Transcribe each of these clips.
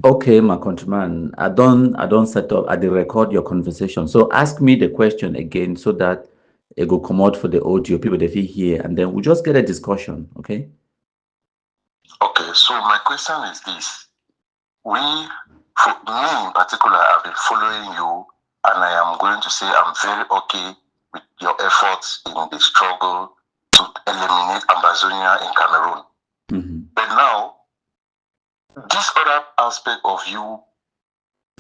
Okay, my countryman, I don't set up, I did record your conversation. So ask me the question again so that it will come out for the audio, people that feel here, and then we'll just get a discussion, okay? Okay, so my question is this. We, for me in particular, I've been following you, and I am going to say I'm very okay with your efforts in the struggle to eliminate Ambazonia in Cameroon. Mhm. But now, this other aspect of you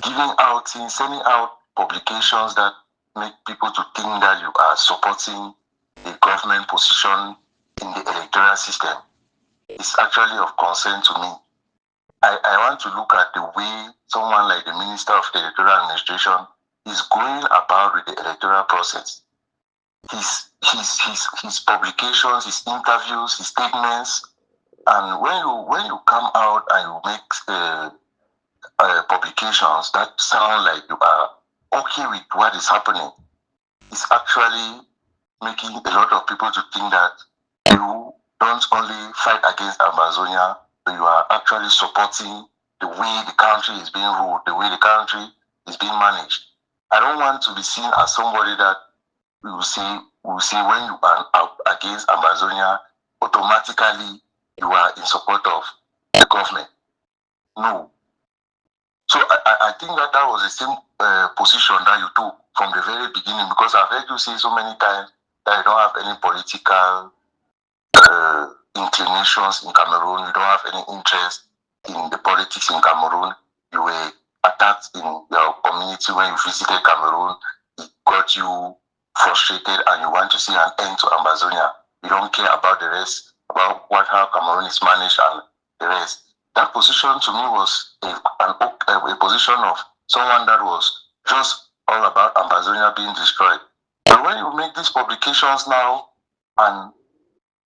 giving out things, sending out publications that make people to think that you are supporting the government position in the electoral system is actually of concern to me. I want to look at the way someone like the Minister of Electoral Administration is going about with the electoral process. His publications, his interviews, his statements, and when you come out and you make publications that sound like you are okay with what is happening, it's actually making a lot of people to think that you don't only fight against Amazonia, but you are actually supporting the way the country is being ruled, the way the country is being managed. I don't want to be seen as somebody that we will say when you are up against Amazonia, automatically you are in support of the government. No. So I think that that was the same position that you took from the very beginning, because I've heard you say so many times that you don't have any political inclinations in Cameroon. You don't have any interest in the politics in Cameroon. You were attacked in your community when you visited Cameroon. It got you frustrated and you want to see an end to Amazonia. You don't care about the rest, about how Cameroon is managed and the rest. That position to me was a position of someone that was just all about Amazonia being destroyed. But when you make these publications now and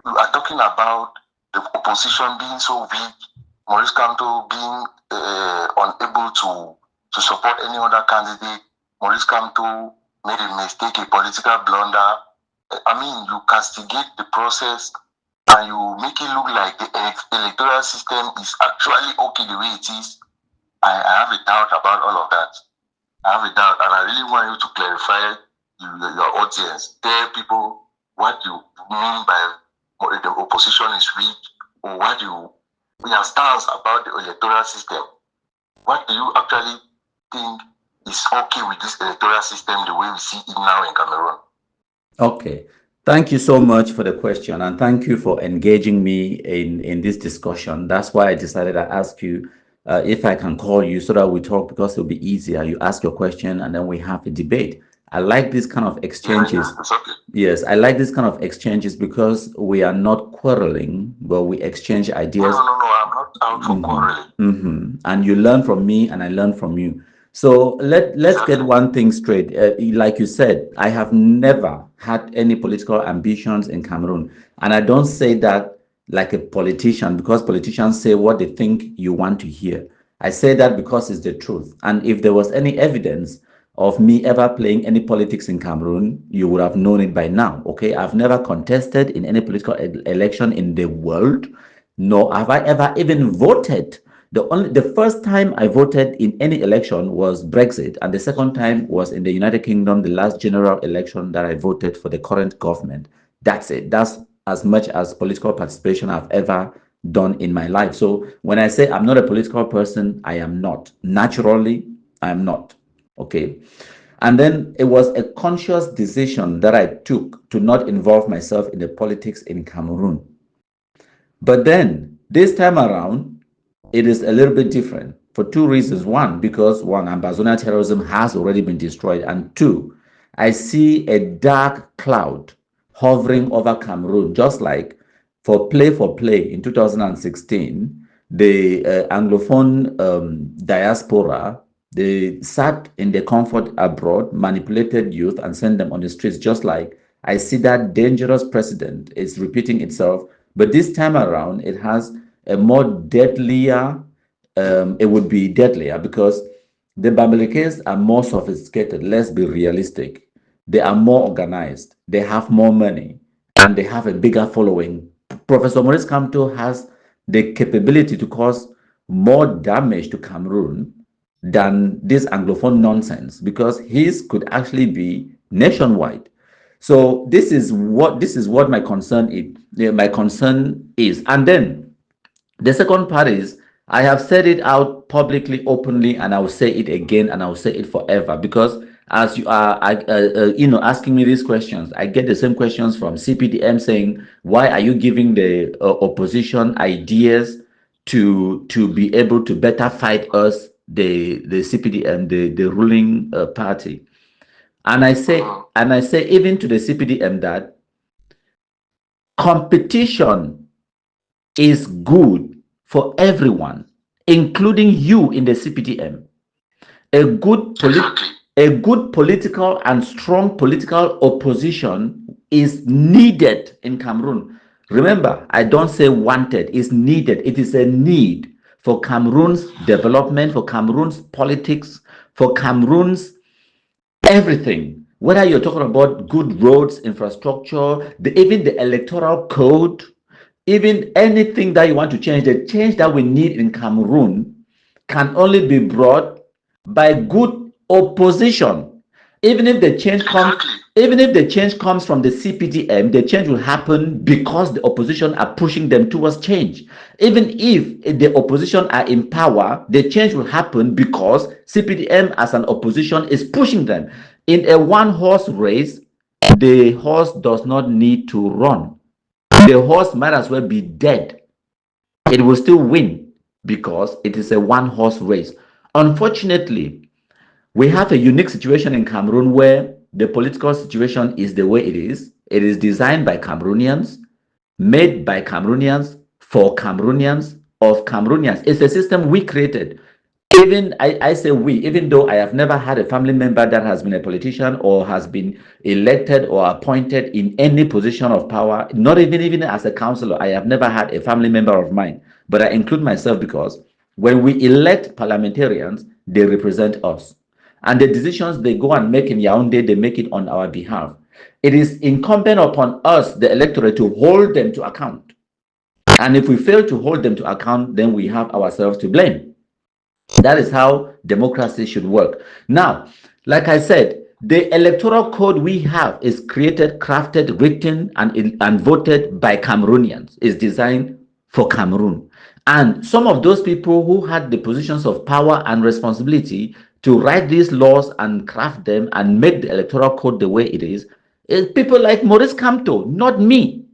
you are talking about the opposition being so weak, Maurice Kamto being unable to support any other candidate, Maurice Kamto made a mistake, a political blunder. I mean, you castigate the process and you make it look like the electoral system is actually okay the way it is. I have a doubt about all of that. I have a doubt, and I really want you to clarify your audience. Tell people what you mean by the opposition is weak, or what your stance about the electoral system. What do you actually think is okay with this electoral system the way we see it now in Cameroon? Okay. Thank you so much for the question, and thank you for engaging me in this discussion. That's why I decided to ask you if I can call you so that we talk because it'll be easier. You ask your question and then we have a debate. I like this kind of Yeah, exchanges. it's okay. Yes, I like this kind of exchanges because we are not quarreling, but we exchange No, ideas. no, no, no. I'm not out for quarreling. And you learn from me and I learn from you. So let's get Exactly. one thing straight. Like you said, I have never had any political ambitions in Cameroon, and I don't say that like a politician because politicians say what they think you want to hear. I say that because it's the truth. And if there was any evidence of me ever playing any politics in Cameroon, you would have known it by now. Okay, I've never contested in any political election in the world, nor have I ever even voted. The first time I voted in any election was Brexit, and the second time was in the United Kingdom, the last general election that I voted for the current government. That's it. That's as much as political participation I've ever done in my life. So when I say I'm not a political person, I am not. Naturally, I'm not. Okay. And then it was a conscious decision that I took to not involve myself in the politics in Cameroon. But then this time around, it is a little bit different for two reasons. One, because one, Ambazonia terrorism has already been destroyed. And two, I see a dark cloud hovering over Cameroon, just like for play in 2016, the Anglophone diaspora, they sat in the comfort abroad, manipulated youth, and sent them on the streets, just like I see that dangerous precedent is repeating itself. But this time around, it has a more deadlier, it would be deadlier because the Bamilekes are more sophisticated. Let's be realistic. They are more organized. They have more money and they have a bigger following. Professor Maurice Kamto has the capability to cause more damage to Cameroon than this Anglophone nonsense, because his could actually be nationwide. So this is what my concern is. My concern is, and then the second part is, I have said it out publicly, openly, and I will say it again, and I will say it forever. Because as you are, asking me these questions, I get the same questions from CPDM saying, "Why are you giving the opposition ideas to be able to better fight us, the CPDM, the ruling party?" And I say even to the CPDM that competition is good for everyone, including you in the CPDM. A good, a good political and strong political opposition is needed in Cameroon. Remember, I don't say wanted, it's needed. It is a need for Cameroon's development, for Cameroon's politics, for Cameroon's everything. Whether you're talking about good roads, infrastructure, even the electoral code, even anything that you want to change, the change that we need in Cameroon can only be brought by good opposition. Even if the change comes, even if the change comes from the CPDM, the change will happen because the opposition are pushing them towards change. Even if the opposition are in power, the change will happen because CPDM as an opposition is pushing them. In a one-horse race, the horse does not need to run. The horse might as well be dead. It will still win because it is a one-horse race. Unfortunately, we have a unique situation in Cameroon where the political situation is the way it is. It is designed by Cameroonians, made by Cameroonians, for Cameroonians, of Cameroonians. It's a system we created. Even I say we, even though I have never had a family member that has been a politician or has been elected or appointed in any position of power, not even as a councillor. I have never had a family member of mine, but I include myself because when we elect parliamentarians, they represent us. And the decisions they go and make in Yaoundé, they make it on our behalf. It is incumbent upon us, the electorate, to hold them to account. And if we fail to hold them to account, then we have ourselves to blame. That is how democracy should work. Now, like I said, the electoral code we have is created, crafted, written, and voted by Cameroonians. It's designed for Cameroon. And some of those people who had the positions of power and responsibility to write these laws and craft them and make the electoral code the way it is people like Maurice Kamto, not me.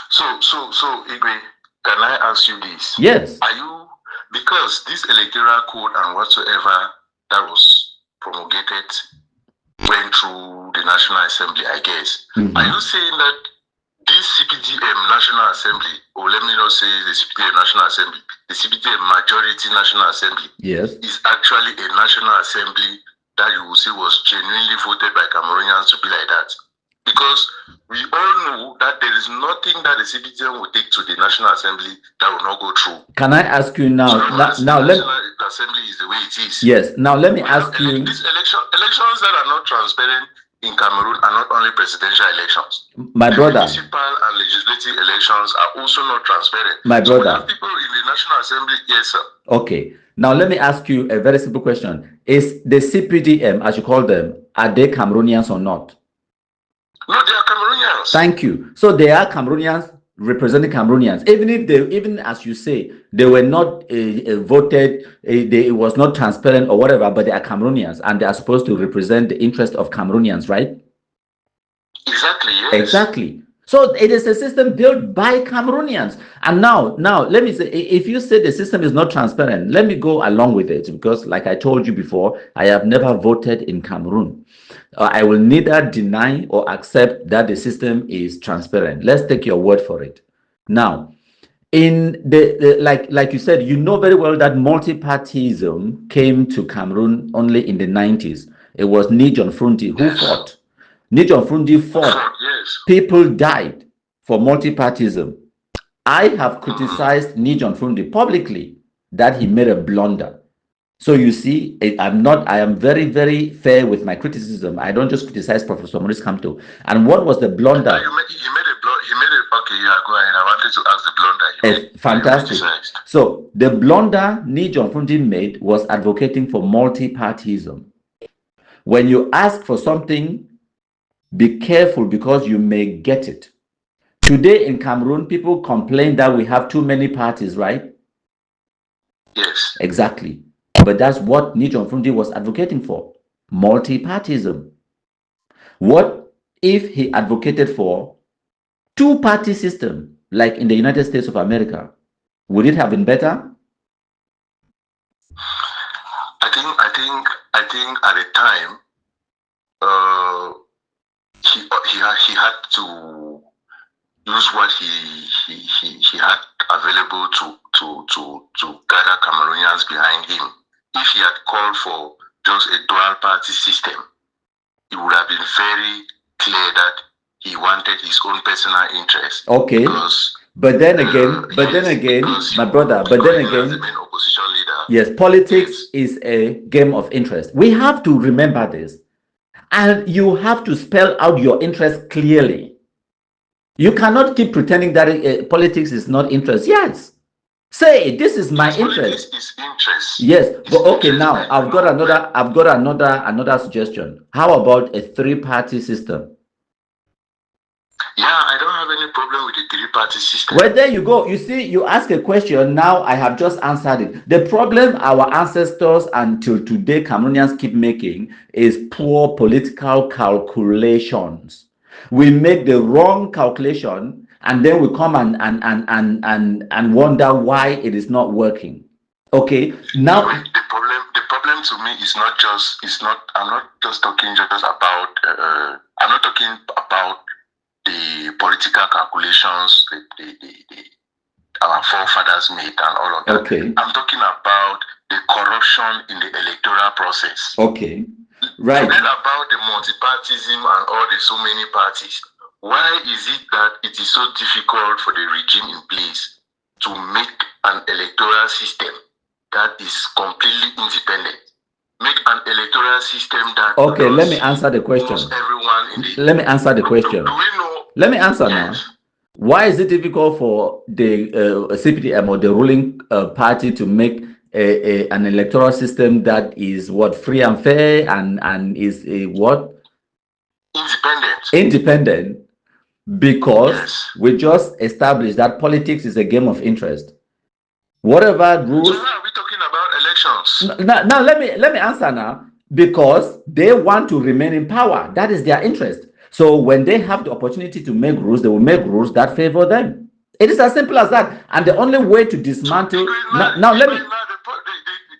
So, Igwe, can I ask you this? Yes. Are you, because this electoral code and whatsoever that was promulgated went through the National Assembly, I guess. Are you saying that this CPDM National Assembly, or let me not say the CPDM National Assembly, the CPDM Majority National Assembly, yes, is actually a National Assembly that you will say was genuinely voted by Cameroonians to be like that? Because we all know that there is nothing that the CPDM will take to the National Assembly that will not go through. Can I ask you now? So now the National Assembly is the way it is. Yes. Now let me ask you. These elections that are not transparent in Cameroon are not only presidential elections. My brother. Municipal and legislative elections are also not transparent. My brother. So we have people in the National Assembly. Yes, sir. Okay. Now let me ask you a very simple question: is the CPDM, as you call them, are they Cameroonians or not? No, they are Cameroonians. Thank you. So they are Cameroonians representing Cameroonians. Even as you say, they were not voted, it was not transparent or whatever, but they are Cameroonians and they are supposed to represent the interest of Cameroonians, right? Exactly, yes. Exactly. So it is a system built by Cameroonians. And now let me say, if you say the system is not transparent, let me go along with it, because like I told you before, I have never voted in Cameroon. I will neither deny or accept that the system is transparent. Let's take your word for it. Now, in like you said, you know very well that multipartism came to Cameroon only in the 90s. It was Nijon Frundi who fought. Nijon Frundi fought. Yes. People died for multipartism. I have criticized Nijon Frundi publicly that he made a blunder. So you see, I am very, very fair with my criticism. I don't just criticize Professor Maurice Kamto. And what was the blunder? He made a okay, yeah, go ahead. I wanted to ask the blunder Fantastic. So the blunder Nijon Fundi made was advocating for multipartism. When you ask for something, be careful because you may get it. Today in Cameroon, people complain that we have too many parties, right? Yes. Exactly. But that's what Nijon Fundi was advocating for, multipartism. What if he advocated for two-party system, like in the United States of America? Would it have been better? I think at the time, he had to use what he had available to gather Cameroonians behind him. If he had called for just a dual party system, it would have been very clear that he wanted his own personal interest. Okay. But then again, my brother, but then again, the main opposition leader. Yes, politics is a game of interest. We have to remember this. And you have to spell out your interest clearly. You cannot keep pretending that politics is not interest. Yes. Say, this is my interest. Is interest. Yes. But okay, now I've got another suggestion. How about a three-party system? Yeah, I don't have any problem with the three-party system. Well, there you go. You see, you ask a question, now I have just answered it. The problem our ancestors until today Cameroonians keep making is poor political calculations. We make the wrong calculation and then we come and wonder why it is not working. Okay, now the problem to me is I'm not just talking about I'm not talking about the political calculations our forefathers made and all of that. Okay. I'm talking about the corruption in the electoral process. Okay. Right. Forget about the multipartism and all the so many parties. Why is it that it is so difficult for the regime in place to make an electoral system that is completely independent? Make an electoral system that let me answer the question. Let me answer the question. Do we know? Let me answer now. Why is it difficult for the CPDM or the ruling party to make an electoral system that is what, free and fair and is what? Independent. Because we just established that politics is a game of interest. Whatever rules. So now are we talking about elections? Now let me answer now. Because they want to remain in power. That is their interest. So when they have the opportunity to make rules, they will make rules that favor them. It is as simple as that. And the only way to dismantle. Now let me.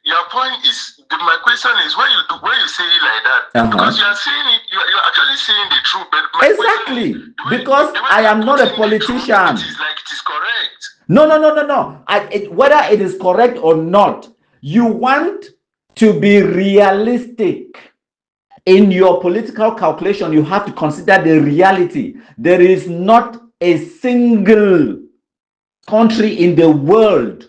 Your point is, my question is, when you say it like that, because you are saying it, you're actually saying the truth. But exactly, because I am not a politician. It is like it is correct. No. Whether it is correct or not, you want to be realistic. In your political calculation, you have to consider the reality. There is not a single country in the world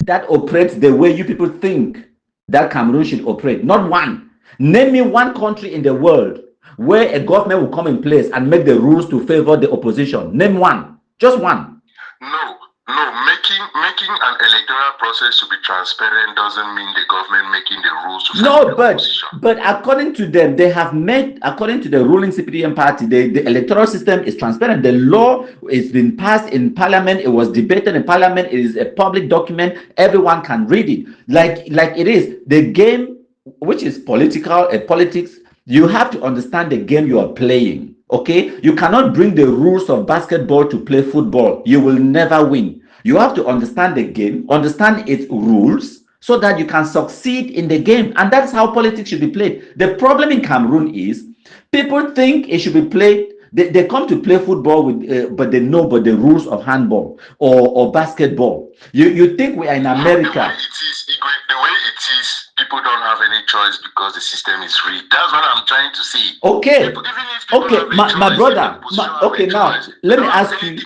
that operates the way you people think that Cameroon should operate. Not one. Name me one country in the world where a government will come in place and make the rules to favor the opposition. Name one. Just one. No, making an electoral process to be transparent doesn't mean the government making the rules to favor the opposition. But according to them, they have made, according to the ruling CPDM party, the electoral system is transparent. The law has been passed in parliament. It was debated in parliament. It is a public document. Everyone can read it. Like it is the game, which is politics. You have to understand the game you are playing. Okay, you cannot bring the rules of basketball to play football. You will never win. You have to understand the game, understand its rules, so that you can succeed in the game. And that's how politics should be played. The problem in Cameroon is people think it should be played. They come to play football with, but they know but the rules of handball or basketball. You think we are in America? The way it is, people don't have any choice because the system is rigged. That's what I'm trying to say. Okay. My brother. Okay, now let me ask you.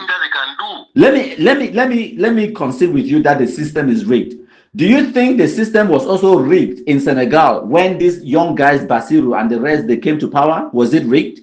Let me concede with you that the system is rigged. Do you think the system was also rigged in Senegal when these young guys, Bassirou and the rest, they came to power? Was it rigged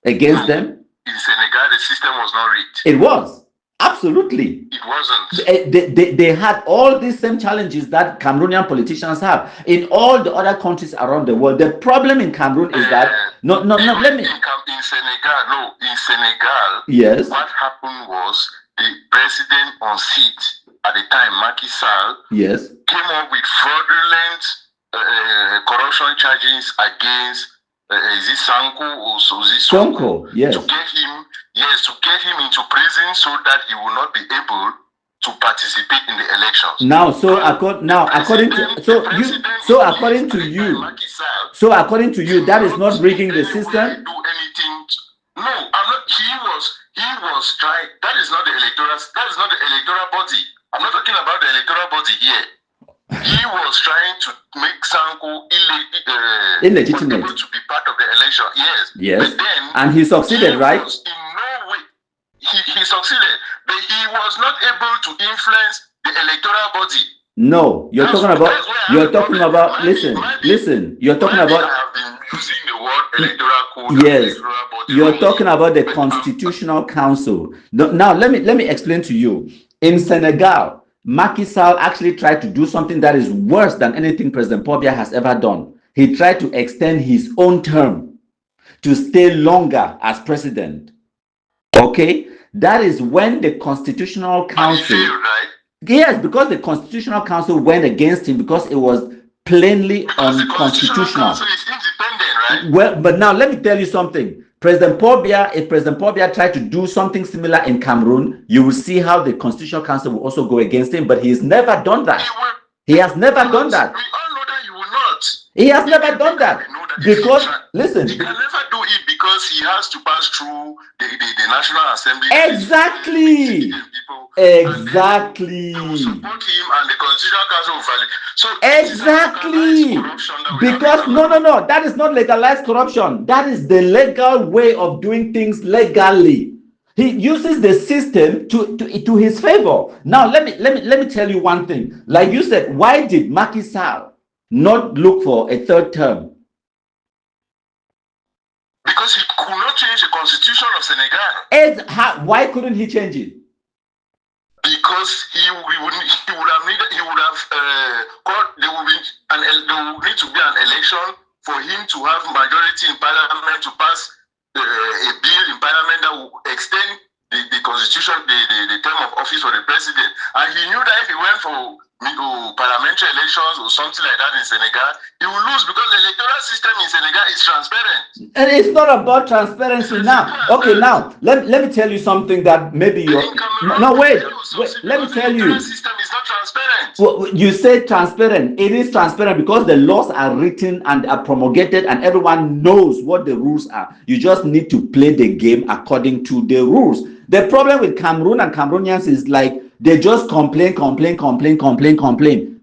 against them? In Senegal, the system was not rigged. It was. Absolutely. It wasn't. They had all these same challenges that Cameroonian politicians have in all the other countries around the world. The problem in Cameroon is that no, let me. In Senegal, no, in Senegal, yes, what happened was the president on seat at the time, Macky Sall, yes, came up with fraudulent corruption charges against is it Sanko or Sonko, yes, to get him into prison so that he will not be able to participate in the elections. Now, according to you, that is not rigging the system. Do anything? No, I'm not. He was trying. That is not the electoral body. I'm not talking about the electoral body here. He was trying to make Sanko illegitimate to be part of the election. Yes. But then, and he succeeded, right? In no way. He succeeded, but he was not able to influence the electoral body. No, you're talking about. Listen. You're talking about. I have been using the word electoral code. Yes, you're talking about the Constitutional Council. Now, let me explain to you. In Senegal, Macky Sall actually tried to do something that is worse than anything President Paul Biya has ever done. He tried to extend his own term to stay longer as president. Okay, that is when the Constitutional Council. Right? Yes, because the Constitutional Council went against him because it was plainly unconstitutional. The Constitutional Council is independent, right? Well, but now let me tell you something. If President Paul Biya tried to do something similar in Cameroon, you will see how the Constitutional Council will also go against him. But he's never done that. He has never done that. We all know that he will not. He has never done that. Because, listen. He can never do it because he has to pass through the National Assembly. Exactly. Exactly. They will support him and the Constitutional Council will validate. So exactly. Because no, that is not legalized corruption. That is the legal way of doing things legally. He uses the system to his favor. Now let me tell you one thing. Like you said, why did Macky Sall not look for a third term? Because he could not change the constitution of Senegal. Why couldn't he change it? Because there would need to be an election for him to have majority in parliament to pass a bill in parliament that will extend the constitution, the term of office for the president. And he knew that if he went for parliamentary elections or something like that in Senegal, he will lose because the electoral system in Senegal is transparent. And it's not about transparency now. Okay, now let me tell you something that maybe you're. Wait. Let me tell you. The system is not transparent. Well, you say transparent. It is transparent because the laws are written and are promulgated, and everyone knows what the rules are. You just need to play the game according to the rules. The problem with Cameroon and Cameroonians is like they just complain.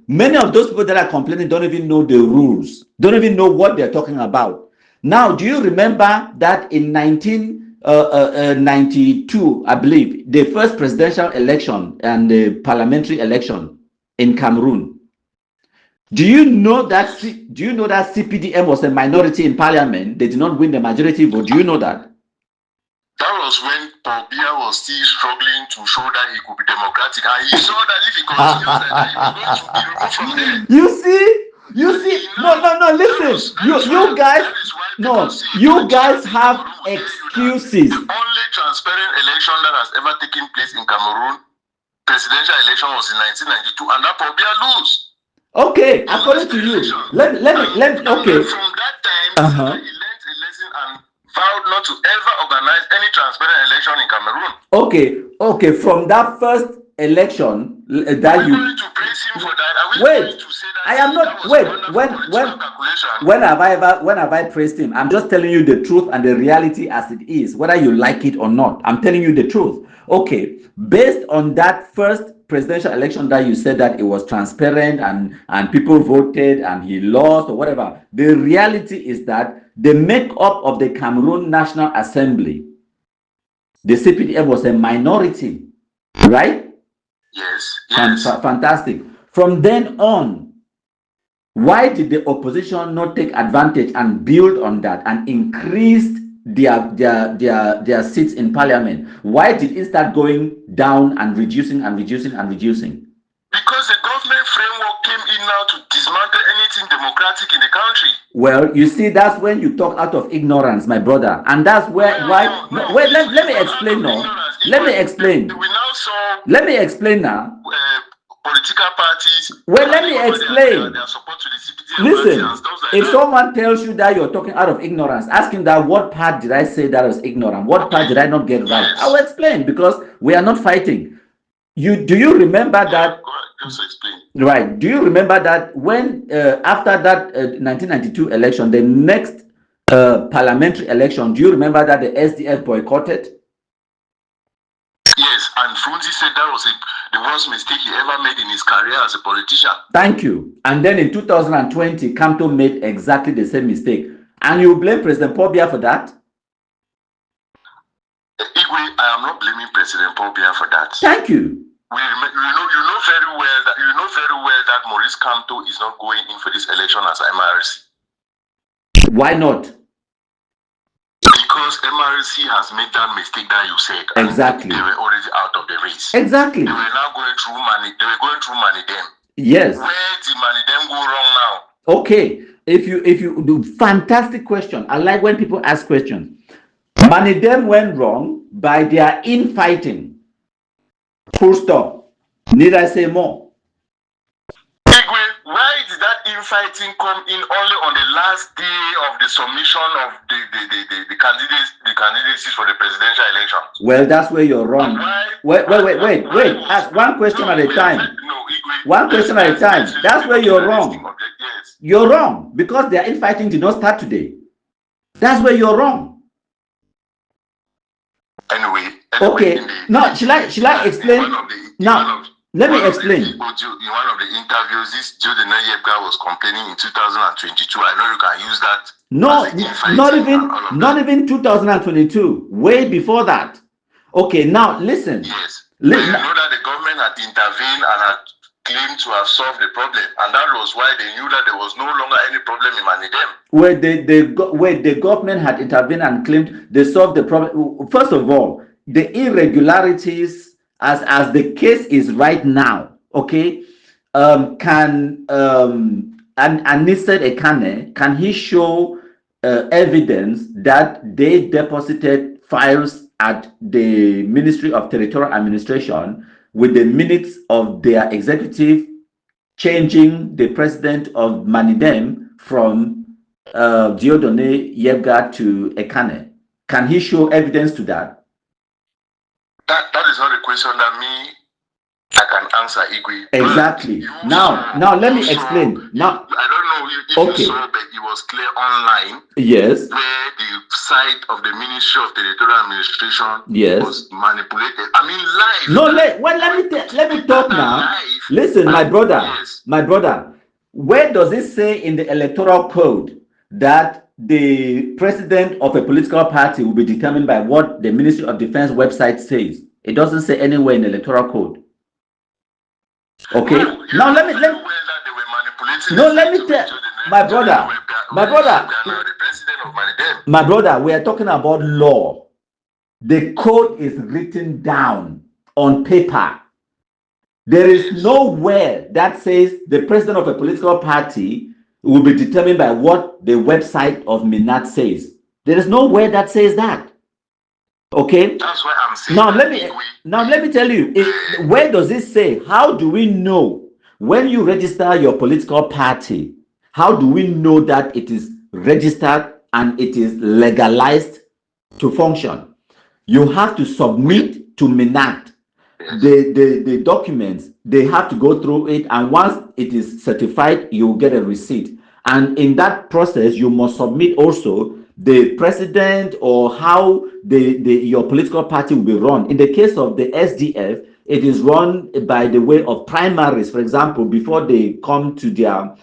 Many of those people that are complaining don't even know the rules, don't even know what they're talking about. Now, do you remember that in 1992, I believe, the first presidential election and the parliamentary election in Cameroon? Do you know that CPDM was a minority in parliament? They did not win the majority vote. Do you know that? That was when Paul Biya was still struggling to show that he could be democratic, and he saw that if he continues like that, he was going to be removed from there. You see? No, listen. You guys have excuses. The only transparent election that has ever taken place in Cameroon, presidential election, was in 1992, and that Paul Biya lose. Okay, according to you. Let me. Okay. From that time, he learned a lesson and vowed not to ever organize any transparent election in Cameroon. Okay. From that first election that you. Going to praise him for that? Are we Wait, going to say that I am not. Wait, when have I praised him? I'm just telling you the truth and the reality as it is, whether you like it or not. I'm telling you the truth. Okay, based on that first presidential election that you said that it was transparent and people voted and he lost or whatever, the reality is that the makeup of the Cameroon National Assembly, the CPDM was a minority, right? Yes. Fantastic. From then on, why did the opposition not take advantage and build on that and increased their seats in parliament? Why did it start going down and reducing and reducing and reducing? Because the government framework came in now to dismantle anything democratic in the country. Well, you see, that's when you talk out of ignorance, my brother, and that's where wait. Let me explain now. Let me explain. We now saw. Let me explain now. Political parties. Well, let me explain. Their support to the Listen, and stuff like if that. someone tells you that you're talking out of ignorance, ask him that what part did I say that was ignorant? What part did I not get right? I will explain, because we are not fighting. Do you remember that? Just explain. Right. Do you remember that when after that 1992 election, the next parliamentary election, do you remember that the SDF boycotted? Yes, and Funzi said that was the worst mistake he ever made in his career as a politician. Thank you. And then in 2020, Kamto made exactly the same mistake. And you blame President Paul Biya for that? Igwe, I am not blaming President Paul Biya for that. Thank you. You know very well that Maurice Kamto is not going in for this election as MRC. Why not? Because MRC has made that mistake that you said. Exactly. They were already out of the race. Exactly. They were now going through money. They were going through money them. Yes. Where did money them go wrong now? Okay. If you do, fantastic question. I like when people ask questions. Money them went wrong by their infighting. Full stop. Need I say more? Why did that infighting come in only on the last day of the submission of the candidacies for the presidential election? Well, that's where you're wrong. Wait. Ask one question at a time. One question at a time. That's where you're wrong. You're wrong because their infighting did not start today. That's where you're wrong. Anyway, okay. Now, shall I explain? Now, let me explain. In one of the interviews, this Jordan Yebga was complaining in 2022. I know you can use that. No, not even 2022. Way before that. Okay, now listen. Yes. You know that the government had intervened and had claimed to have solved the problem, and that was why they knew that there was no longer any problem in Manidem. Where the government had intervened and claimed they solved the problem. First of all, the irregularities, as the case is right now, okay, can Anisted Ekane, can he show evidence that they deposited files at the Ministry of Territorial Administration with the minutes of their executive changing the president of Manidem from Diodone Yebga to Ekane? Can he show evidence to that? That is not a question that I can answer, Igwe. Exactly. Now let me explain. Now I don't know if you saw, but it was clear online. Yes. Where the site of the Ministry of Territorial Administration was manipulated. I mean, live. No, let me talk now. Live. Listen, my brother. Where does it say in the Electoral Code that the president of a political party will be determined by what the Ministry of Defense website says? It doesn't say anywhere in the Electoral Code. Okay. Now let me tell my brother, we are talking about law. The code is written down on paper. There is nowhere that says the president of a political party will be determined by what the website of Minat says. There is nowhere that says that. Okay. That's what I'm saying. Now let me tell you, where does it say? How do we know when you register your political party? How do we know that it is registered and it is legalized to function? You have to submit to Minat the documents. They have to go through it, and once it is certified, you get a receipt. And in that process, you must submit also the president or how your political party will be run. In the case of the SDF, it is run by the way of primaries. For example, before they come to their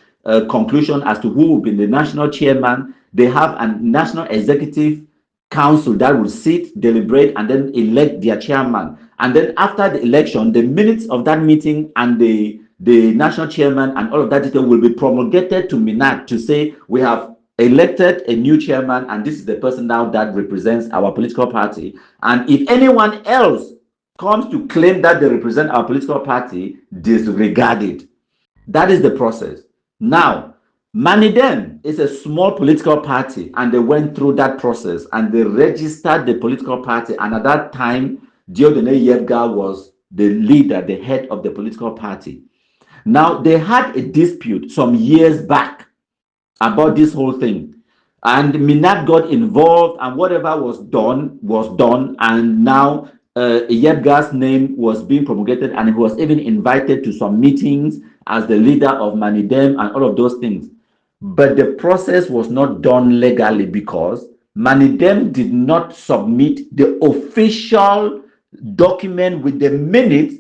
conclusion as to who will be the national chairman, they have a national executive council that will sit, deliberate, and then elect their chairman. And then after the election, the minutes of that meeting and the national chairman and all of that detail will be promulgated to Minat to say we have elected a new chairman, and this is the person now that represents our political party. And if anyone else comes to claim that they represent our political party, disregard it. That is the process. Now, Manidem is a small political party, and they went through that process and they registered the political party. And at that time, Diodene Yebga was the leader, the head of the political party. Now, they had a dispute some years back about this whole thing. And Minat got involved, and whatever was done. And now Yebga's name was being promulgated, and he was even invited to some meetings as the leader of Manidem and all of those things. But the process was not done legally because Manidem did not submit the official document with the minutes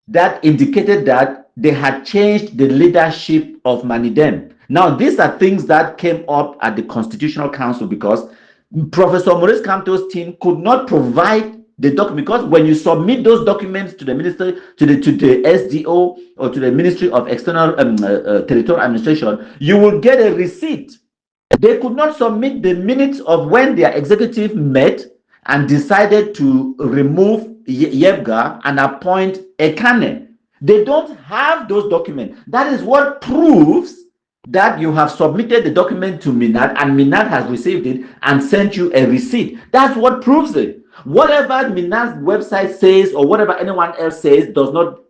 that indicated that they had changed the leadership of Manidem. Now, these are things that came up at the Constitutional Council because Professor Maurice Kamto's team could not provide the document, because when you submit those documents to the ministry, to the SDO or to the Ministry of External Territorial Administration, you will get a receipt. They could not submit the minutes of when their executive met and decided to remove Yebga and appoint Ekane. They don't have those documents. That is what proves that you have submitted the document to Minat and Minat has received it and sent you a receipt. That's what proves it. Whatever Minat's website says or whatever anyone else says does not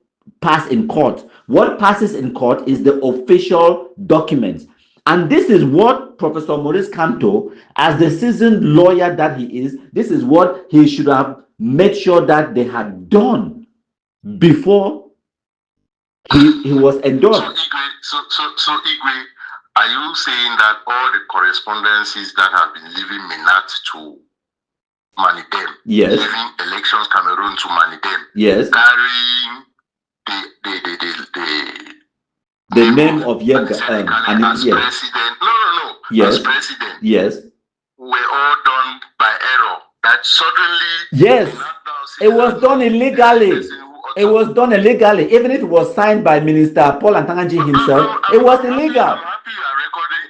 pass in court. What passes in court is the official documents. And this is what Professor Maurice Kamto, as the seasoned lawyer that he is, this is what he should have made sure that they had done before he was endorsed. So Igwe, are you saying that all the correspondences that have been leaving Minat to Manidem, yes, leaving Elections Cameroon to Manidem, yes, carrying the name of Yebga as yes, president, yes, as president, yes, were all done by error? That suddenly, yes, it was done illegally. It was done illegally, even if it was signed by Minister Paul Antanganji himself. It was illegal.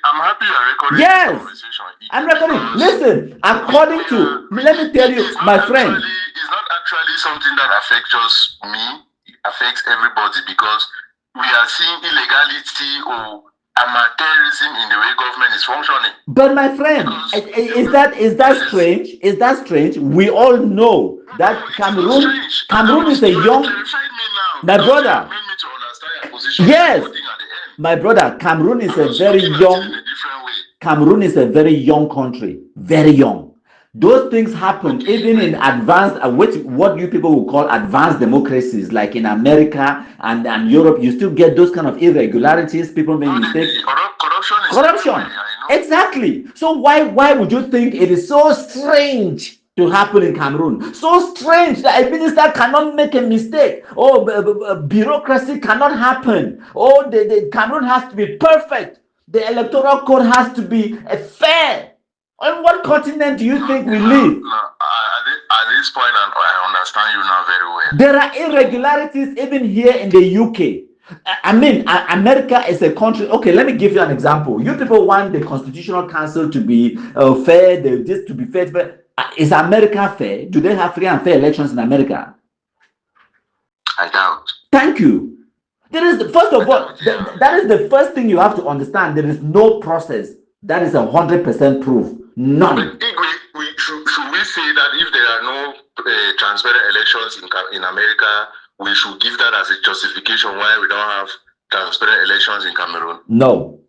I'm happy you're recording. Yes, I'm recording. Listen, according to, let me tell you, my friend. It's not actually something that affects just me. It affects everybody because we are seeing illegality or amateurism in the way government is functioning. But my friend, is that strange? Is that strange? We all know that Cameroon is a young, my brother. Yes, my brother, Cameroon is a very young country, very young. Those things happen even in advanced, what you people will call advanced democracies, like in America and Europe. You still get those kind of irregularities. People make mistakes. Corruption. Exactly. So why would you think it is so strange to happen in Cameroon? So strange that a minister cannot make a mistake. Bureaucracy cannot happen. The Cameroon has to be perfect. The electoral code has to be fair. On what continent do you think we live? At this point, I understand you now very well. There are irregularities even here in the UK. I mean, America is a country. Okay, let me give you an example. You people want the Constitutional Council to be fair, this to be fair. But is America fair? Do they have free and fair elections in America? I doubt. Thank you. There is, first of all, that is the first thing you have to understand. There is no process. That is 100% proof. None. But Igwe, should we say that if there are no transparent elections in America, we should give that as a justification why we don't have transparent elections in Cameroon? No.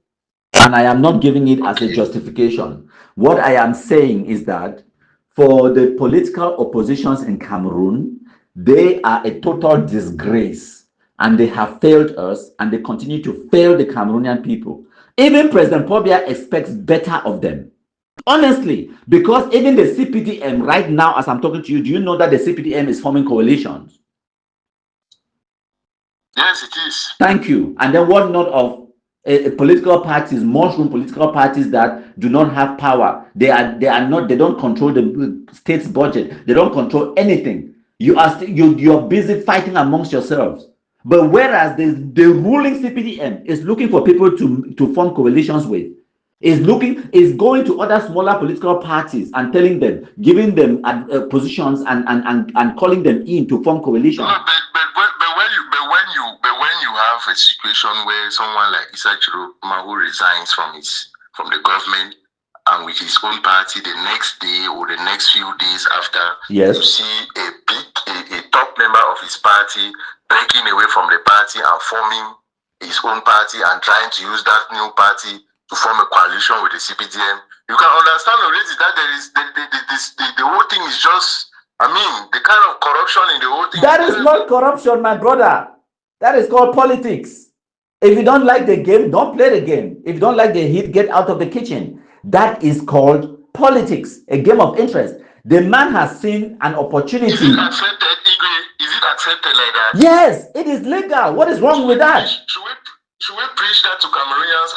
And I am not giving it as a justification. What I am saying is that for the political oppositions in Cameroon, they are a total disgrace. And they have failed us, and they continue to fail the Cameroonian people. Even President Paul Biya expects better of them. Honestly, because even the CPDM right now, as I'm talking to you, do you know that the CPDM is forming coalitions? Yes, it is. Thank you. And then what not of political parties, mushroom political parties that do not have power? They don't control the state's budget. They don't control anything. You're busy fighting amongst yourselves. But whereas the ruling CPDM is looking for people to form coalitions with, is going to other smaller political parties and telling them, giving them positions and calling them in to form coalition. No, but when you have a situation where someone like Isaac Chiroma, who resigns from the government and with his own party, the next day or the next few days after, yes, you see a top member of his party breaking away from the party and forming his own party and trying to use that new party to form a coalition with the CPDM. You can understand already that there is the whole thing is just, I mean, the kind of corruption in the whole thing. That is not corruption, my brother. That is called politics. If you don't like the game, don't play the game. If you don't like the heat, get out of the kitchen. That is called politics, a game of interest. The man has seen an opportunity. Is it accepted, Igwe? Is it accepted like that? Yes, it is legal. What is wrong with that? Should we preach that to Cameroonians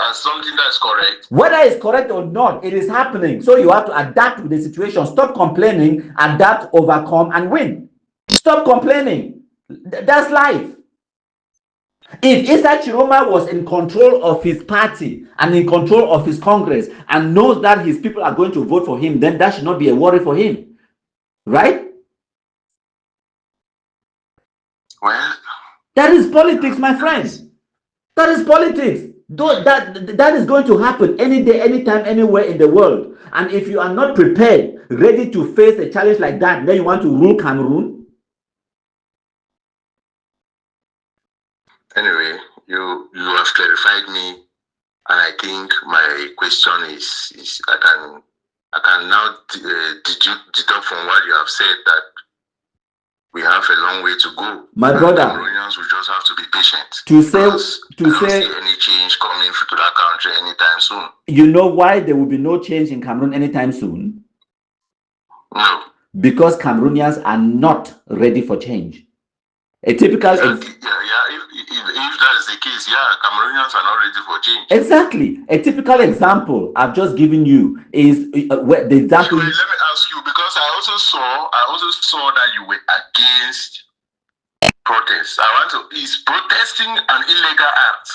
as something that's correct? Whether it's correct or not, it is happening. So you have to adapt with the situation. Stop complaining, adapt, overcome, and win. Stop complaining. That's life. If Isaac Chiroma was in control of his party and in control of his Congress and knows that his people are going to vote for him, then that should not be a worry for him. Right? Well, that is politics, my friends. That is politics. That is going to happen any day, anytime, anywhere in the world. And if you are not prepared, ready to face a challenge like that, then you want to rule Cameroon. Anyway, you have clarified me, and I think my question is I can now deduct from what you have said that we have a long way to go. My brother, Cameroonians will just have to be patient. I don't see any change coming to that country anytime soon. You know why there will be no change in Cameroon anytime soon? No. Because Cameroonians are not ready for change. A typical if that is the case, Cameroonians are not ready for change. Exactly. A typical example I've just given you is the example. Let me ask you, because I also saw that you were against protests. Is protesting an illegal act?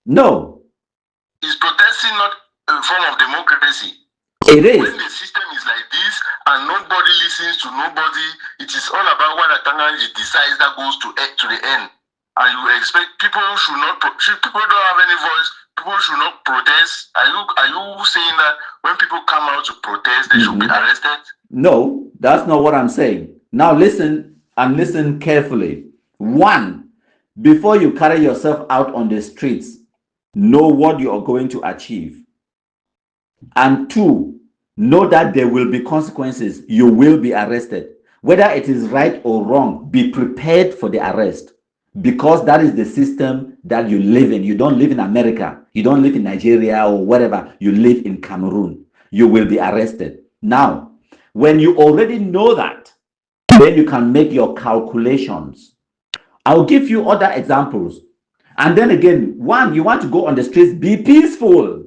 No. Is protesting not a form of democracy? It is. When the system is like this and nobody listens to nobody, it is all about what Atanganji decides that goes to the end. And you expect people people don't have any voice, people should not protest. Are you saying that when people come out to protest, they should be arrested? No, that's not what I'm saying. Now listen, and listen carefully. One, before you carry yourself out on the streets, know what you are going to achieve. And two, know that there will be consequences. You will be arrested. Whether it is right or wrong, be prepared for the arrest. Because that is the system that you live in. You don't live in America. You don't live in Nigeria or whatever. You live in Cameroon. You will be arrested. Now, when you already know that, then you can make your calculations. I'll give you other examples. And then again, one, you want to go on the streets, be peaceful.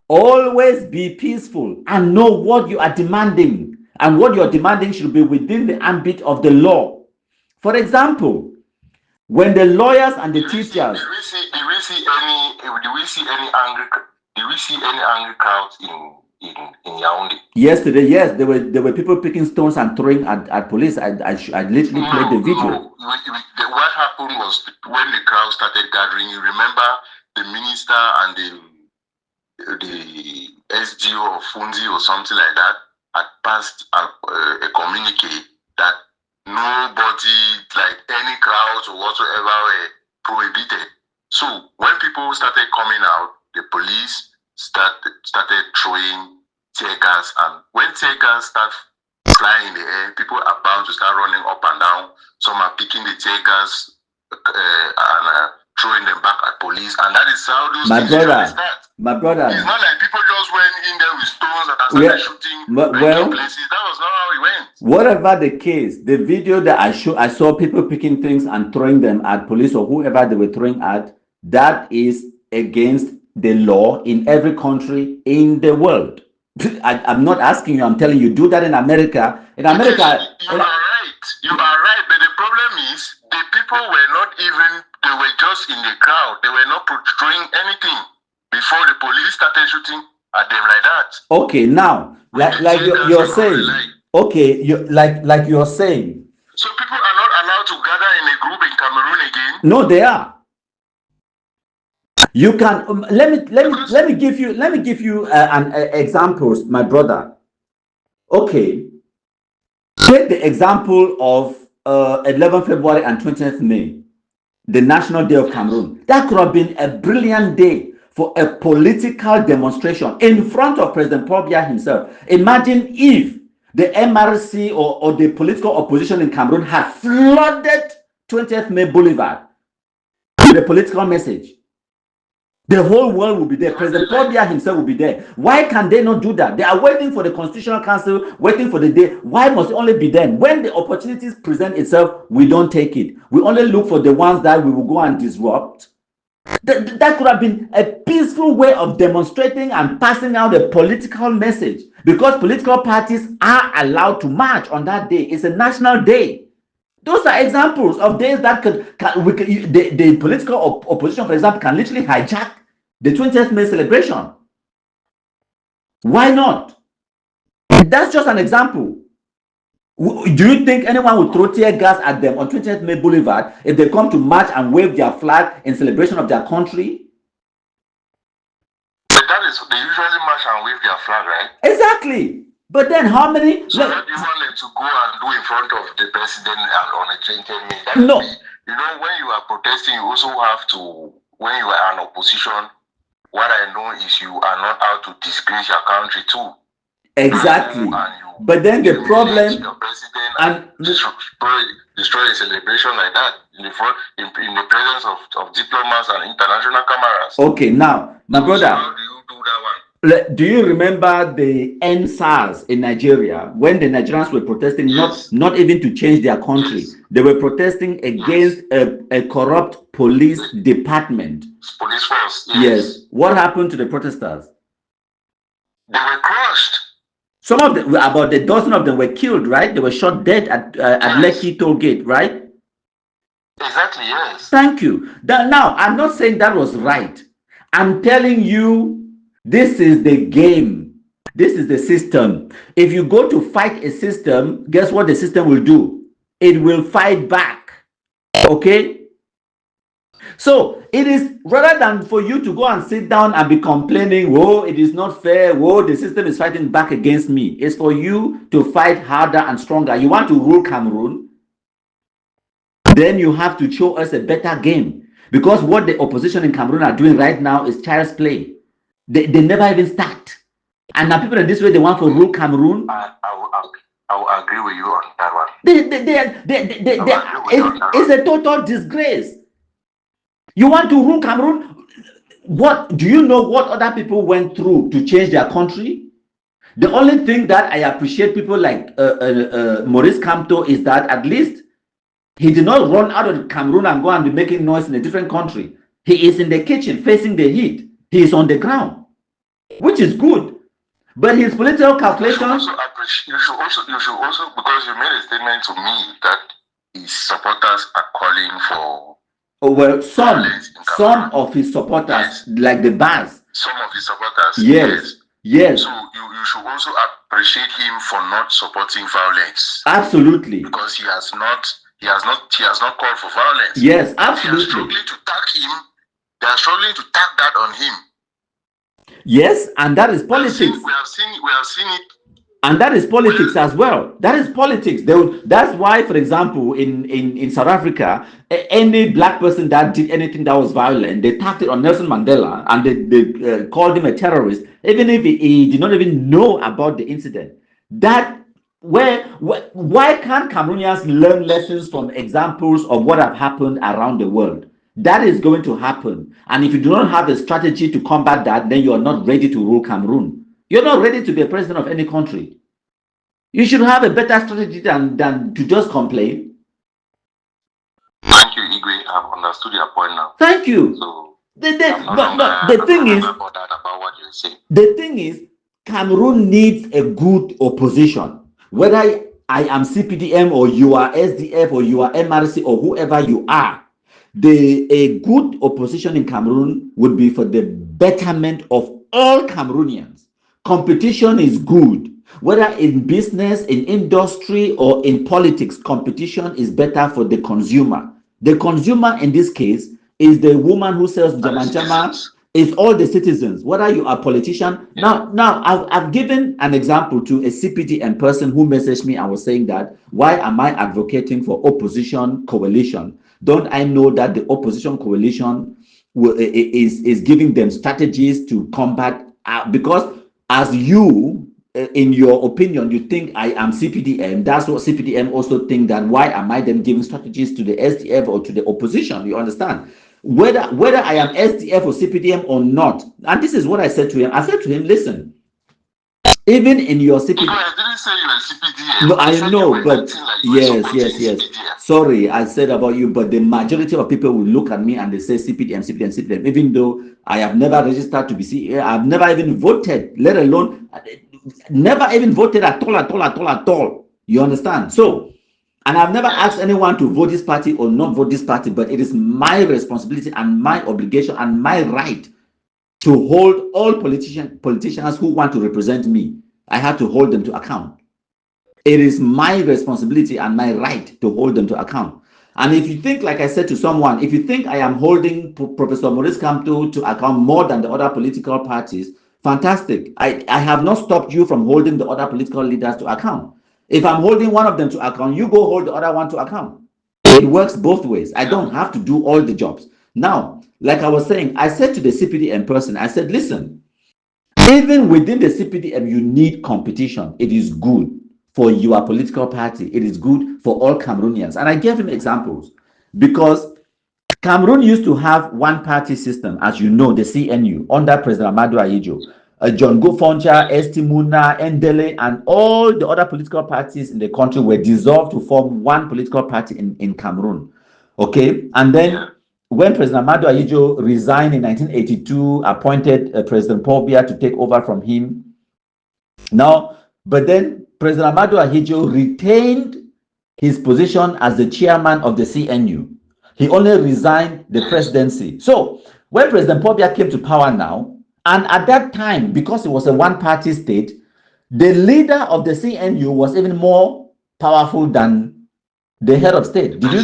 Always be peaceful and know what you are demanding. And what you're demanding should be within the ambit of the law. For example, when the lawyers and the teachers, do we see any angry crowds in Yaoundé? Yesterday, yes, there were people picking stones and throwing at police. I literally played the video. No. What happened was when the crowd started gathering. You remember the minister and the SGO of Funzi or something like that had passed a communique that nobody, like any crowds or whatsoever, were prohibited. So when people started coming out, the police started throwing tear gas, and when tear gas starts flying in the air, people are bound to start running up and down. Some are picking the tear gas and throwing them back at police, and that is how those things usually start. My brother, it's not like people just went in there with stones and started shooting places. That was not how it went. Whatever the case, the video that I saw people picking things and throwing them at police or whoever they were throwing at, that is against the law in every country in the world. I'm not asking you, I'm telling you, do that in America. In America, you are right, but the problem is the people were not even, they were just in the crowd. They were not portraying anything before the police started shooting at them like that. Okay, now, like you're saying, okay, like you're saying. So people are not allowed to gather in a group in Cameroon again? No, they are. You can let me give you an examples, my brother. Okay, take the example of 11 February and 20th May, the National Day of Cameroon. That could have been a brilliant day for a political demonstration in front of President Paul Biya himself. Imagine if the MRC or the political opposition in Cameroon had flooded 20th May Boulevard with a political message. The whole world will be there. President Paul Biya himself will be there. Why can they not do that? They are waiting for the Constitutional Council, waiting for the day. Why must it only be them? When the opportunities present itself, we don't take it. We only look for the ones that we will go and disrupt. That could have been a peaceful way of demonstrating and passing out a political message, because political parties are allowed to march on that day. It's a national day. Those are examples of days that the political opposition, for example, can literally hijack the 20th May celebration. Why not? That's just an example. Do you think anyone would throw tear gas at them on 20th May Boulevard if they come to march and wave their flag in celebration of their country? But that is, they usually march and wave their flag, right? Exactly. But then how many? So what do you want them to go and do in front of the president and on a 20th May? That No. You know, when you are protesting, you also have to, when you are in opposition, what I know is you are not out to disgrace your country too. Exactly. But then the problem, your president and destroy a celebration like that in the presence of diplomats and international cameras. Okay, now, my brother, how do you do that one? Do you remember the NSAS in Nigeria, when the Nigerians were protesting, not even to change their country? Yes. They were protesting against a corrupt police department. Police force. Yes. What happened to the protesters? They were crushed. Some of them, about a dozen of them, were killed, right? They were shot dead at Lekki toll gate, right? Exactly, yes. Thank you. Now, I'm not saying that was right. I'm telling you, this is the game. This is the system. If you go to fight a system, guess what the system will do? It will fight back. Okay? So it is, rather than for you to go and sit down and be complaining, oh, it is not fair, oh, the system is fighting back against me. It's for you to fight harder and stronger. You want to rule Cameroon? Then you have to show us a better game. Because what the opposition in Cameroon are doing right now is child's play. They never even start. And now people in this way, they want to rule Cameroon. I will agree with you on that one. It's a total disgrace. You want to rule Cameroon? What do you know what other people went through to change their country? The only thing that I appreciate people like Maurice Kamto is that at least he did not run out of Cameroon and go and be making noise in a different country. He is in the kitchen facing the heat. He is on the ground, which is good. But his political calculations. You should also, because you made a statement to me that his supporters are calling for. Oh, well, some of his supporters, yes. Like the bars. Some of his supporters. Yes. Yes. So you should also appreciate him for not supporting violence. Absolutely. Because he has not called for violence. Yes, absolutely. They are struggling to tag him. They are struggling to tag that on him. Yes, and that is politics. We have seen it. And that is politics as well. That is politics. That's why, for example, in South Africa, any black person that did anything that was violent, they tagged it on Nelson Mandela and they called him a terrorist, even if he did not even know about the incident. Why can't Cameroonians learn lessons from examples of what have happened around the world? That is going to happen. And if you do not have a strategy to combat that, then you are not ready to rule Cameroon. You're not ready to be a president of any country. You should have a better strategy than to just complain. Thank you, Igwe. I've understood your point now. Thank you. So the thing is, Cameroon needs a good opposition. Whether I am CPDM or you are SDF or you are MRC or whoever you are, a good opposition in Cameroon would be for the betterment of all Cameroonians. Competition is good. Whether in business, in industry, or in politics, competition is better for the consumer. The consumer in this case is the woman who sells jamanjama, is all the citizens, whether you are a politician. Now I've given an example to a CPDM person who messaged me and was saying that, why am I advocating for opposition coalition? Don't I know that the opposition coalition is giving them strategies to combat, because as you, in your opinion, you think I am CPDM. That's what CPDM also think, that why am I then giving strategies to the SDF or to the opposition? You understand? Whether I am SDF or CPDM or not. And this is what I said to him. I said to him, listen, even in your CPDM. No, I didn't say you were CPDM. No, I know, but yes. Sorry, I said about you, but the majority of people will look at me and they say CPDM, even though I have never registered to be CPDM. I've never even voted, let alone, never even voted at all. You understand? So, and I've never asked anyone to vote this party or not vote this party, but it is my responsibility and my obligation and my right to hold all politicians who want to represent me. I have to hold them to account. It is my responsibility and my right to hold them to account. And if you think, like I said to someone, if you think I am holding Professor Maurice Kamto to account more than the other political parties, fantastic. I have not stopped you from holding the other political leaders to account. If I'm holding one of them to account, you go hold the other one to account. It works both ways. I don't have to do all the jobs. Now, like I was saying, I said to the CPDM person, I said, listen, even within the CPDM, you need competition. It is good for your political party. It is good for all Cameroonians. And I gave him examples because Cameroon used to have one party system, as you know, the CNU, under President Amadou Ahidjo. John Gofoncha, Estimuna, Endele, and all the other political parties in the country were dissolved to form one political party in Cameroon. Okay? And then when President Amadou Ahidjo resigned in 1982, appointed President Paul Biya to take over from him. Now, but then President Amadou Ahidjo retained his position as the chairman of the CNU. He only resigned the presidency. So when President Paul Biya came to power now, and at that time, because it was a one-party state, the leader of the CNU was even more powerful than the head of state. Did you?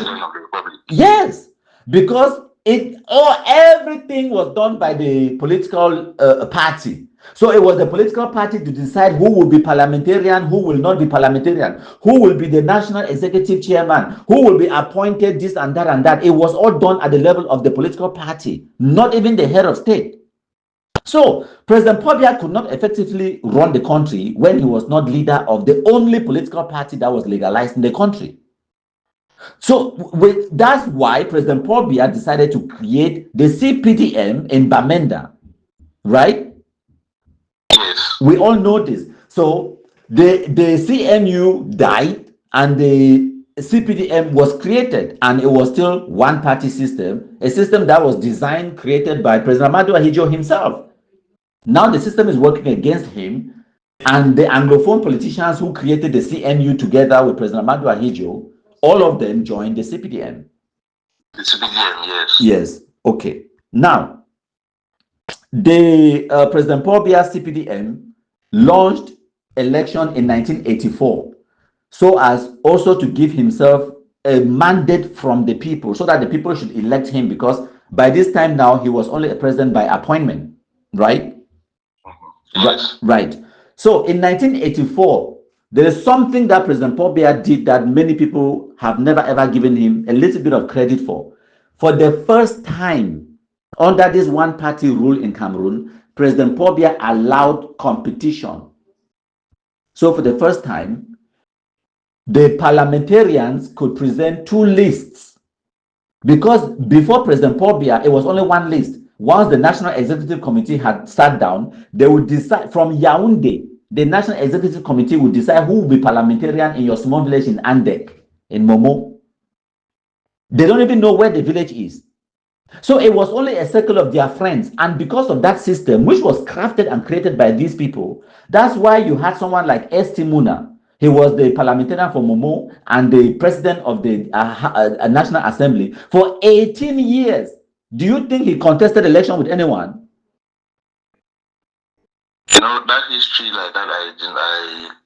Yes, because everything was done by the political party. So it was the political party to decide who will be parliamentarian, who will not be parliamentarian, who will be the national executive chairman, who will be appointed, this and that and that. It was all done at the level of the political party, not even the head of state. So President Paul Biya could not effectively run the country when he was not leader of the only political party that was legalized in the country. So that's why President Paul Biya decided to create the CPDM in Bamenda, right? Yes. We all know this. So the CNU died and the CPDM was created, and it was still one party system, a system that was designed, created by President Amadou Ahidjo himself. Now the system is working against him, and the Anglophone politicians who created the CNU together with President Amadou Ahidjo, all of them joined the CPDM. The CPDM, yes. Yes. Okay. Now, the President Paul Biya CPDM launched election in 1984, so as also to give himself a mandate from the people, so that the people should elect him, because by this time now he was only a president by appointment, right? Yes. Right. So in 1984, there is something that President Paul Biya did that many people have never ever given him a little bit of credit for. For the first time under this one-party rule in Cameroon, President Paul Biya allowed competition. So for the first time, the parliamentarians could present two lists, because before President Paul Biya, it was only one list. Once the National Executive Committee had sat down, they would decide from Yaoundé. The National Executive Committee would decide who will be parliamentarian in your small village in Andek, in Momo. They don't even know where the village is. So it was only a circle of their friends. And because of that system, which was crafted and created by these people, that's why you had someone like Estimuna. He was the parliamentarian for Momo and the president of the National Assembly for 18 years. Do you think he contested election with anyone? You know, that history like that,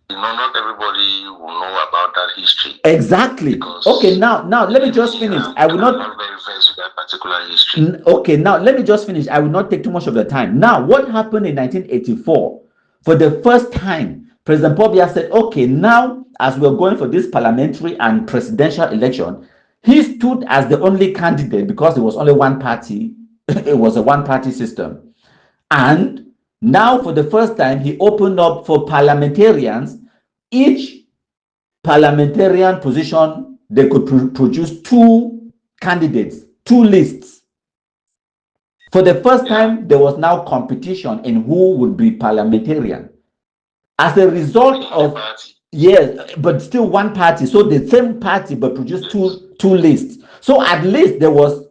not everybody will know about that history. Exactly. Okay, now let me just finish. I will not. I'm not very versed with that particular history. Okay, now let me just finish. I will not take too much of the time. Now, what happened in 1984? For the first time, President Paul Biya said, okay, now as we're going for this parliamentary and presidential election, he stood as the only candidate because there was only one party. It was a one-party system. And now, for the first time, he opened up for parliamentarians. Each parliamentarian position, they could produce two candidates, two lists. For the first time, there was now competition in who would be parliamentarian. As a result of, yes, but still one party. So the same party but produced two lists. So at least there was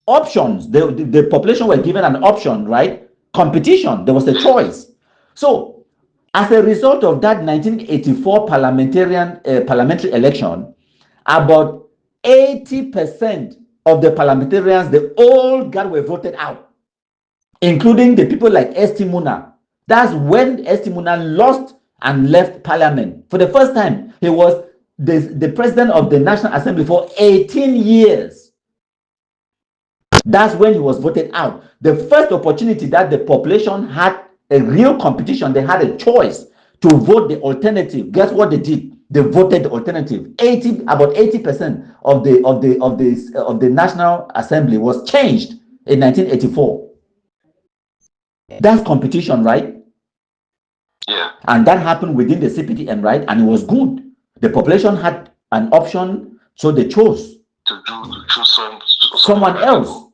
options. The population were given an option, right? Competition. There was a choice. So as a result of that 1984 parliamentary election, about 80% of the parliamentarians, the old guard, were voted out, including the people like Estimuna. That's when Estimuna lost and left parliament. For the first time, he was the president of the National Assembly for 18 years. That's when he was voted out. The first opportunity that the population had a real competition, they had a choice to vote the alternative. Guess what they did? They voted the alternative. About 80% of the National Assembly was changed in 1984. That's competition, right? Yeah. And that happened within the CPTM, right? And it was good. The population had an option, so they chose to choose someone else.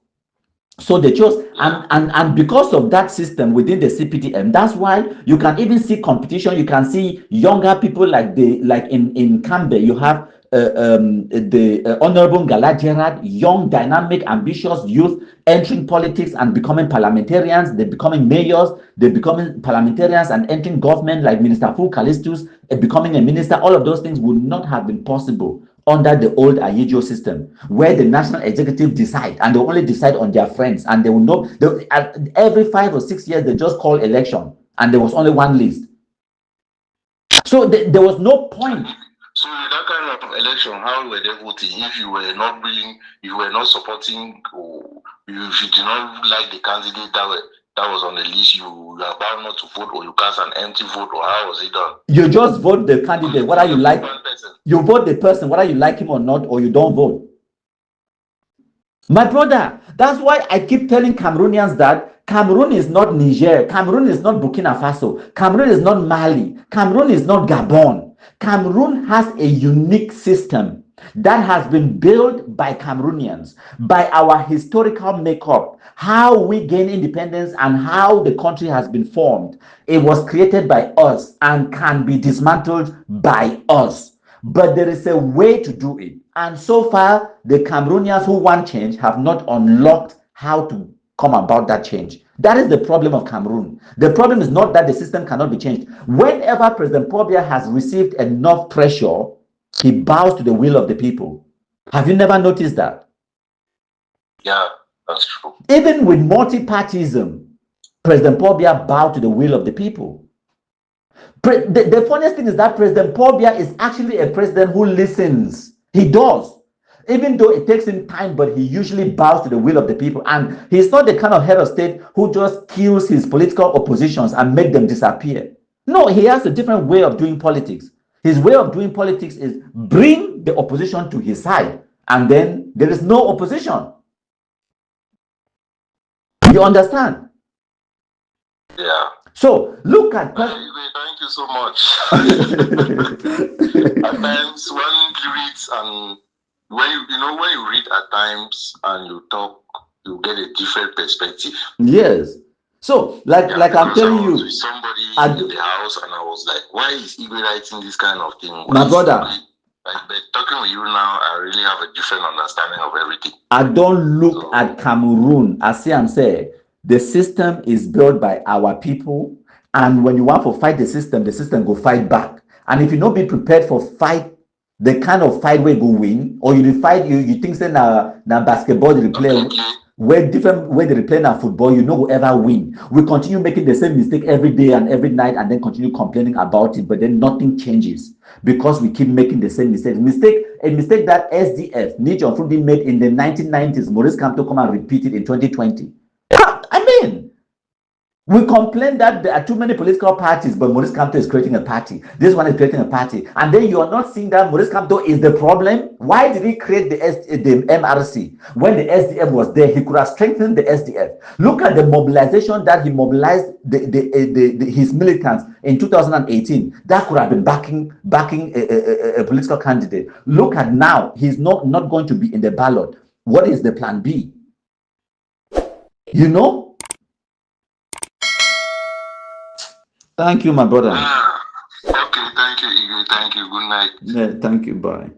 So they chose, and because of that system within the CPTM, that's why you can even see competition. You can see younger people like in Cambe, you have the Honorable Ngala Gerard, young, dynamic, ambitious youth entering politics and becoming parliamentarians. They're becoming mayors, they're becoming parliamentarians and entering government, like Minister Fu Callistus, becoming a minister. All of those things would not have been possible under the old Ayejo system, where the national executive decide, and they only decide on their friends, and they will know every 5 or 6 years they just call election, and there was only one list. So there was no point. So in that kind of election, how were they voting? If you were not willing, you were not supporting, or if you did not like the candidate that was on the list, you are bound not to vote, or you cast an empty vote, or how was it done? You just vote the candidate, whether you like. You vote the person, whether you like him or not, or you don't vote. My brother, that's why I keep telling Cameroonians that Cameroon is not Niger, Cameroon is not Burkina Faso, Cameroon is not Mali, Cameroon is not Gabon. Cameroon has a unique system that has been built by Cameroonians, by our historical makeup, how we gain independence and how the country has been formed. It was created by us and can be dismantled by us. But there is a way to do it. And so far, the Cameroonians who want change have not unlocked how to come about that change. That is the problem of Cameroon. The problem is not that the system cannot be changed. Whenever President Paul Biya has received enough pressure, he bows to the will of the people. Have you never noticed that? Yeah, that's true. Even with multipartism, President Paul Biya bowed to the will of the people. The funniest thing is that President Paul Biya is actually a president who listens. He does. Even though it takes him time, but he usually bows to the will of the people. And he's not the kind of head of state who just kills his political oppositions and make them disappear. No, he has a different way of doing politics. His way of doing politics is bring the opposition to his side, and then there is no opposition. You understand? Yeah. So look at. Thank you so much. At times, when you read and when you read at times and you talk, you get a different perspective. Yes. So like I'm telling you, with somebody in the house, and I was like, why is he writing this kind of thing? My brother. But talking with you now, I really have a different understanding of everything. I don't look at Cameroon as I'm saying. The system is built by our people, and when you want to fight the system go fight back. And if you not be prepared for fight, the kind of fight we go win, or you fight, you think say na basketball you play, where different way they're playing our football, you know whoever win. We continue making the same mistake every day and every night and then continue complaining about it, but then nothing changes because we keep making the same mistake. A mistake that SDF, Niger Frundi made in the 1990s, Maurice Kamto come and repeat it in 2020. I mean, we complain that there are too many political parties, but Maurice Kamto is creating a party. This one is creating a party. And then you are not seeing that Maurice Kamto is the problem. Why did he create the MRC? When the SDF was there, he could have strengthened the SDF. Look at the mobilization that he mobilized his militants in 2018. That could have been backing a political candidate. Look at now, he's not going to be in the ballot. What is the plan B? You know? Thank you, my brother. Okay, thank you, Igwe. Thank you. Good night. Yeah, thank you. Bye.